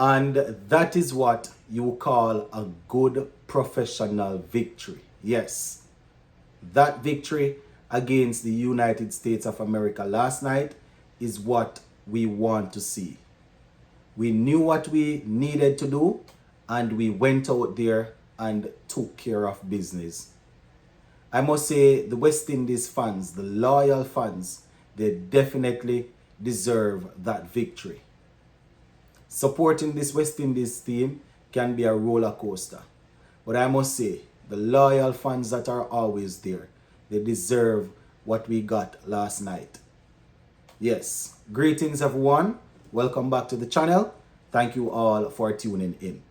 And that is what you call a good professional victory. Yes, that victory against the United States of America last night is what we want to see. We knew what we needed to do, and we went out there and took care of business. I must say, the West Indies fans, the loyal fans, they definitely deserve that victory. Supporting this West Indies team can be a roller coaster. But I must say, the loyal fans that are always there, they deserve what we got last night. Yes, greetings everyone. Welcome back to the channel. Thank you all for tuning in.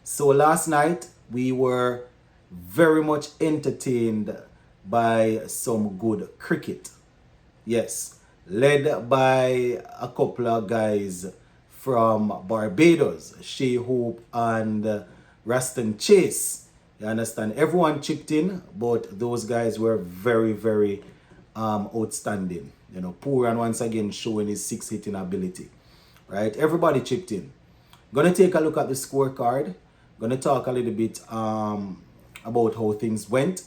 So last night, we were very much entertained by some good cricket. Yes, led by a couple of guys from Barbados, Shea Hope and Raston Chase. You understand? Everyone chipped in, but those guys were very, very outstanding. You know, Pooran once again showing his 6 hitting ability. Right? Everybody chipped in. Gonna take a look at the scorecard. Gonna talk a little bit about how things went,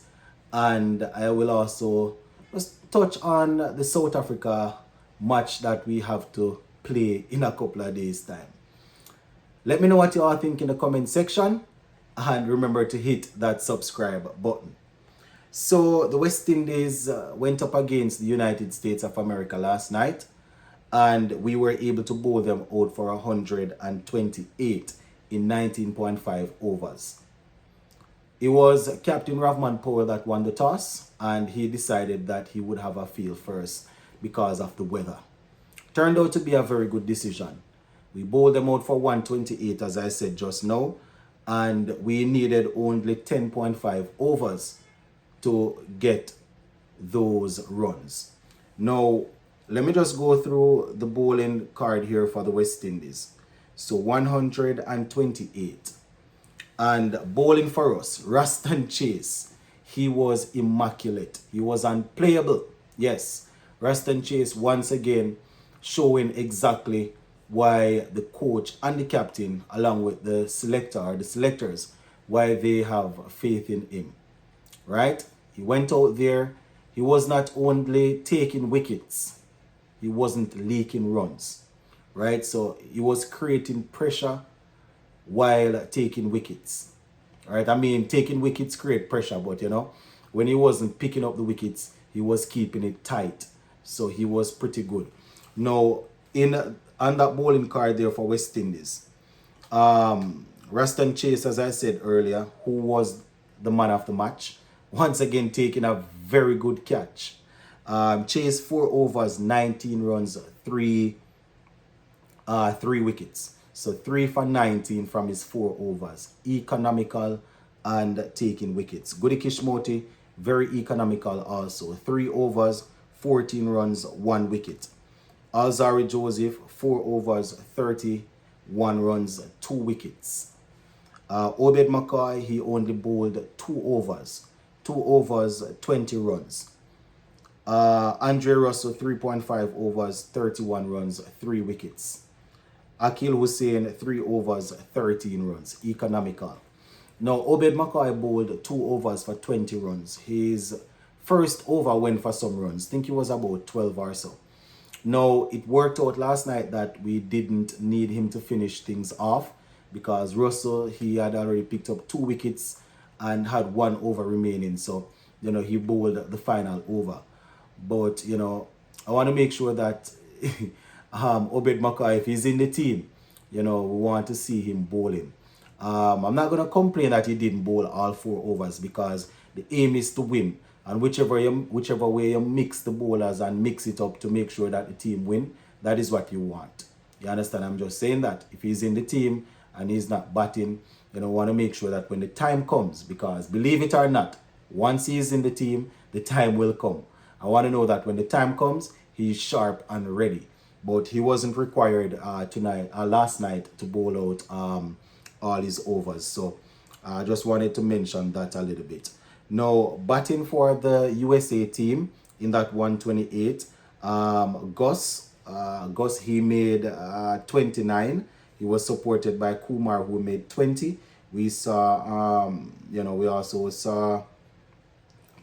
and I will also just touch on the South Africa match that we have to play in a couple of days' time. Let me know what you all think in the comment section, and remember to hit that subscribe button. So the West Indies went up against the United States of America last night, and we were able to bowl them out for 128 in 19.5 overs. It was Captain Ravman Powell that won the toss, and he decided that he would have a field first because of the weather. Turned out to be a very good decision. We bowled them out for 128, as I said just now, and we needed only 10.5 overs to get those runs. Now, let me just go through the bowling card here for the West Indies. So 128. And bowling for us, Raston Chase, he was immaculate. He was unplayable. Yes, Raston Chase once again showing exactly why the coach and the captain, along with the selector or the selectors, why they have faith in him. Right? He went out there. He was not only taking wickets, he wasn't leaking runs. Right? So he was creating pressure while taking wickets. Right? I mean, taking wickets create pressure, but you know, when he wasn't picking up the wickets, he was keeping it tight. So he was pretty good. Now, on that bowling card there for West Indies, Raston Chase, as I said earlier, who was the man of the match, once again taking a very good catch. Chase 4 overs, 19 runs, 3 wickets. So 3 for 19 from his 4 overs. Economical and taking wickets. Goody Kishmoti, very economical also. 3 overs, 14 runs, 1 wicket. Alzari Joseph, 4 overs, 31 runs, 2 wickets. Obed McCoy, he only bowled 2 overs. 2 overs, 20 runs. Andre Russell, 3.5 overs, 31 runs, 3 wickets. Akil Hussain, 3 overs, 13 runs. Economical. Now, Obed McCoy bowled 2 overs for 20 runs. His first over went for some runs. I think it was about 12 or so. Now, it worked out last night that we didn't need him to finish things off because Russell, he had already picked up 2 wickets and had 1 over remaining. So, you know, he bowled the final over. But, you know, I want to make sure that Obed McCoy, if he's in the team, you know, we want to see him bowling. I'm not going to complain that he didn't bowl all 4 overs because the aim is to win. And whichever way you mix the bowlers and mix it up to make sure that the team win, that is what you want. You understand? I'm just saying that if he's in the team and he's not batting, you know, want to make sure that when the time comes, because believe it or not, once he's in the team, the time will come. I want to know that when the time comes, he's sharp and ready. But he wasn't required last night to bowl out all his overs. So I just wanted to mention that a little bit. Now, batting for the USA team in that 128, Gus, he made 29. He was supported by Kumar, who made 20. We saw, we also saw a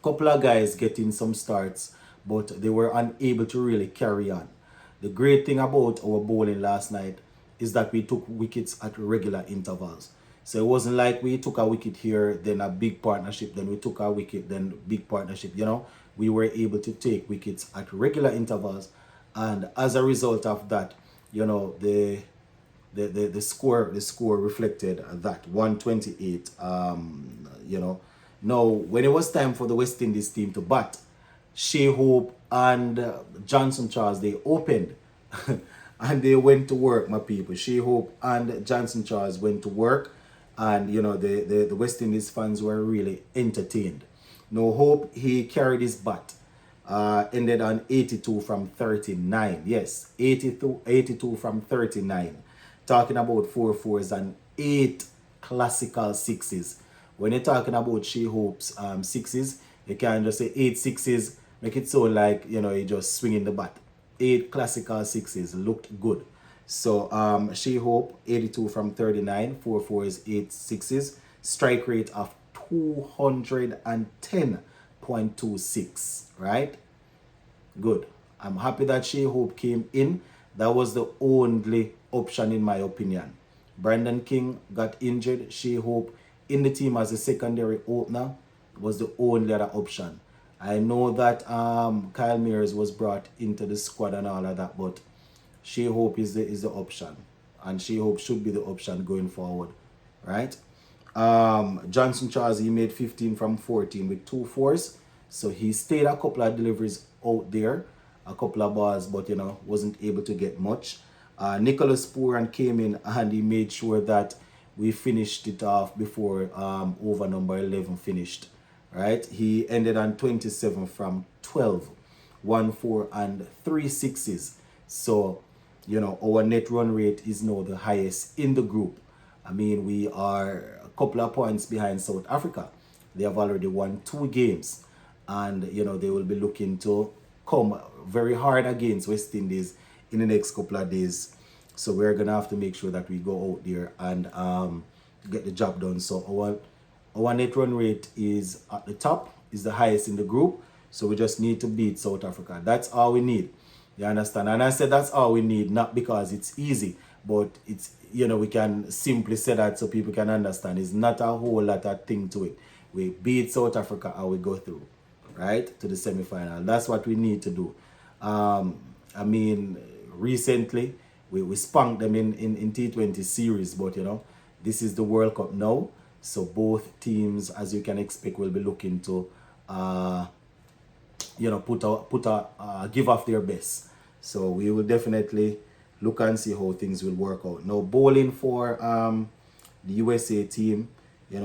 couple of guys getting some starts, but they were unable to really carry on. The great thing about our bowling last night is that we took wickets at regular intervals. So it wasn't like we took a wicket here, then a big partnership, then we took a wicket, then big partnership. We were able to take wickets at regular intervals, and as a result of that, the score reflected that 128. Now when it was time for the West Indies team to bat, Shea Hope and Johnson Charles, they opened and they went to work, my people. Shea Hope and Johnson Charles went to work, and the West Indies fans were really entertained. No Hope, he carried his bat. Ended on 82 from 39. Yes, 82 from 39. Talking about 4 4s and 8 classical sixes. When you're talking about Shea Hope's sixes, you can't just say 8 sixes, make it sound like you're just swinging the bat. 8 classical sixes looked good. So Shea Hope 82 from 39, 4 4s, 8 sixes, strike rate of 210.26, right? Good. I'm happy that Shea Hope came in. That was the only option in my opinion. Brandon King got injured. Shea Hope in the team as a secondary opener was the only other option. I know that Kyle Mears was brought into the squad and all of that, but Shea Hope is the option, and Shea Hope should be the option going forward, right? Johnson Charles, he made 15 from 14 with 2 4s, so he stayed a couple of deliveries out there, a couple of balls, but wasn't able to get much. Nicholas Pooran came in and he made sure that we finished it off before over number 11 finished, right? He ended on 27 from 12, 1 4 and 3 6s. So our net run rate is now the highest in the group. I mean, we are a couple of points behind South Africa. They have already won 2 games, and they will be looking to come very hard against West Indies in the next couple of days. So we're gonna have to make sure that we go out there and get the job done. So our net run rate is at the top, is the highest in the group. So we just need to beat South Africa. That's all we need. You understand? And I said that's all we need, not because it's easy, but it's we can simply say that so people can understand. It's not a whole lot of thing to it. We beat South Africa and we go through, right, to the semifinal. That's what we need to do. I mean, recently we spunked them in T20 series, but this is the World Cup now, so both teams, as you can expect, will be looking to give off their best. So we will definitely look and see how things will work out. Now bowling for the USA team,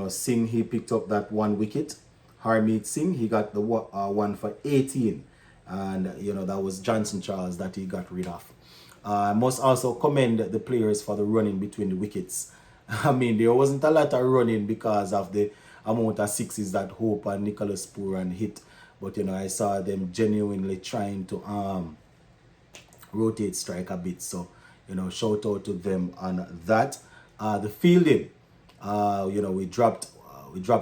Singh, he picked up that 1 wicket. Harmeet Singh, he got the one for 18, and that was Johnson Charles that he got rid of. I must also commend the players for the running between the wickets. I mean, there wasn't a lot of running because of the amount of sixes that Hope and Nicholas Pooran hit, but I saw them genuinely trying to rotate strike a bit. So shout out to them on that. The fielding, we dropped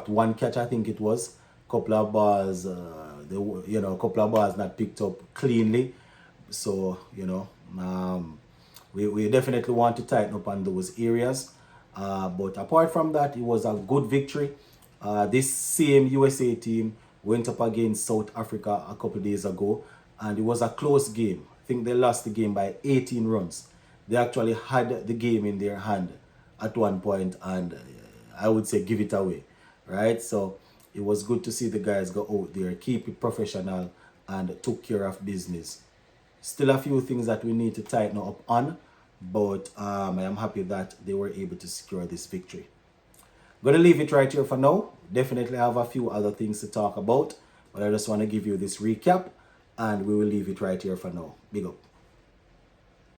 1 catch, I think it was. Couple of balls, a couple of balls not picked up cleanly. So we definitely want to tighten up on those areas. But apart from that, it was a good victory. This same USA team went up against South Africa a couple days ago, and it was a close game. I think they lost the game by 18 runs. They actually had the game in their hand at one point, and I would say give it away, right? So it was good to see the guys go out there, keep it professional, and took care of business. Still a few things that we need to tighten up on, but I am happy that they were able to secure this victory. Gonna leave it right here for now. Definitely have a few other things to talk about, but I just want to give you this recap, and we will leave it right here for now. Big up.